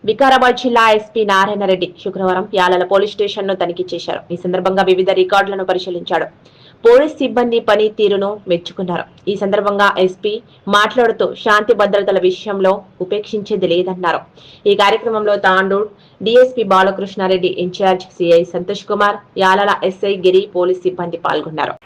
వికారాబాద్ జిల్లా ఎస్పీ నారాయణ రెడ్డి శుక్రవారం యాలల police station ను తనిఖీ చేశారు. ఈ సందర్భంగా వివిధ రికార్డులను పరిశీలించాడు. పోలీస్ సిబ్బంది పనితీరును మెచ్చుకున్నారు. ఈ సందర్భంగా ఎస్పీ మాట్లాడుతూ శాంతి భద్రతల విషయంలో ఉపేక్షించేది లేదన్నారు. ఈ కార్యక్రమంలో Tandur DSP Balakrishna Reddy, in charge CI Santosh Kumar, యాలల ఎస్ఐ గిరి, పోలీస్ సిబ్బంది పాల్గొన్నారు.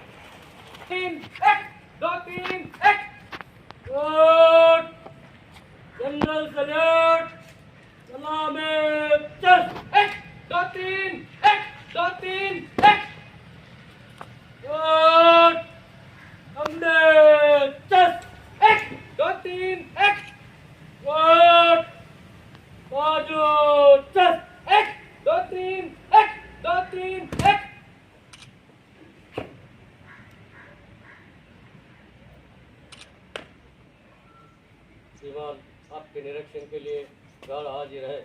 श्रीमान आपके निरीक्षण के लिए गार्ड हाजिर है।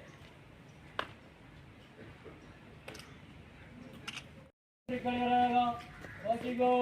रहेगा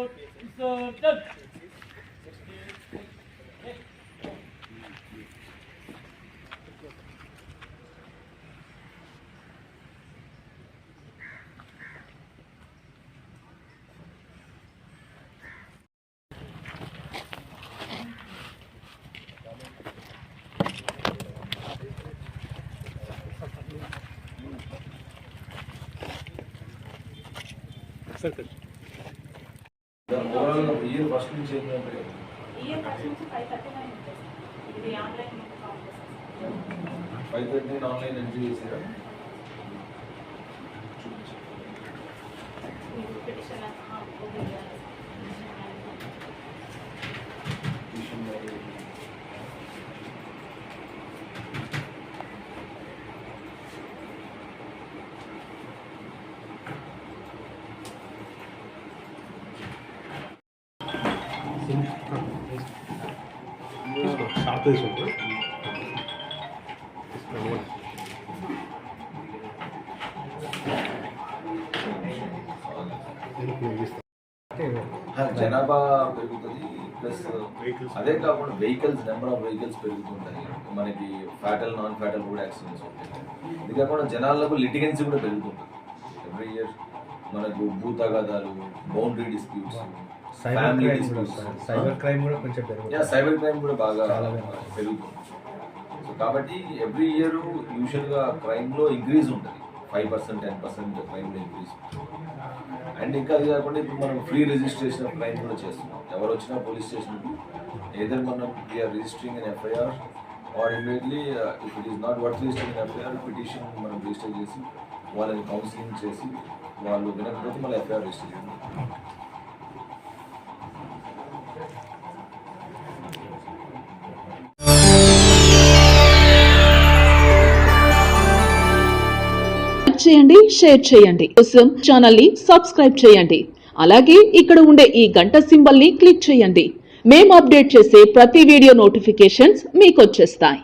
year first నుంచి ఏంటంటే year first నుంచి 539 ఉంటుంది. ఇది ఆన్లైన్ కౌంట్ చేస్తాం. 539 ఆన్లైన్ ఎంట్రీ చేశారా? పిటిషన్ साथ ही सुन జనాభా పెరుగుతుంది, ప్లస్ అదే కాకుండా వెహికల్స్ నెంబర్ ఆఫ్ వెహికల్స్ పెరుగుతుంటాయి. మనకి ఫ్యాటల్ నాన్ ఫ్యాటల్ కూడా యాక్సిడెంట్స్ ఉంటాయి. ఇది కాకుండా జనాలకు లిటిగెన్సీ కూడా పెరుగుతుంటుంది. ఎవ్రీ ఇయర్ మనకు భూ తగాదాలు, boundary disputes, family disputes, cyber crime కూడా కొంచెం పెరుగుతుంది. సైబర్ క్రైమ్ కూడా బాగా పెరుగుతుంది. సో కాబట్టి ఎవ్రీ ఇయర్ యూజువల్గా క్రైమ్లో ఇంక్రీజ్ ఉంటుంది. 5%, 10% క్రైమ్లో ఇంక్రీజ్ ఉంటుంది. అండ్ ఇంకా అది కాకుండా ఇప్పుడు మనం ఫ్రీ రిజిస్ట్రేషన్ ఆఫ్ క్రైమ్ కూడా చేస్తున్నాం. ఎవరు వచ్చినా పోలీస్ స్టేషన్కి ఏదైనా మనం we are registering an FIR or immediately if it is not worth registering an FIR petition మనం రిజిస్టర్ చేసి వాళ్ళని కౌన్సిలింగ్ చేసి వాళ్ళు వినకపోతే మళ్ళీ ఎఫ్ఐఆర్ రిజిస్టర్ చేయాలి. చేయండి, షేర్ చేయండి. కోసం ఛానల్ ని సబ్స్క్రైబ్ చేయండి. అలాగే ఇక్కడ ఉండే ఈ గంట సింబల్ ని క్లిక్ చేయండి. మేము అప్డేట్ చేసే ప్రతి వీడియో నోటిఫికేషన్స్ మీకు వచ్చేస్తాయి.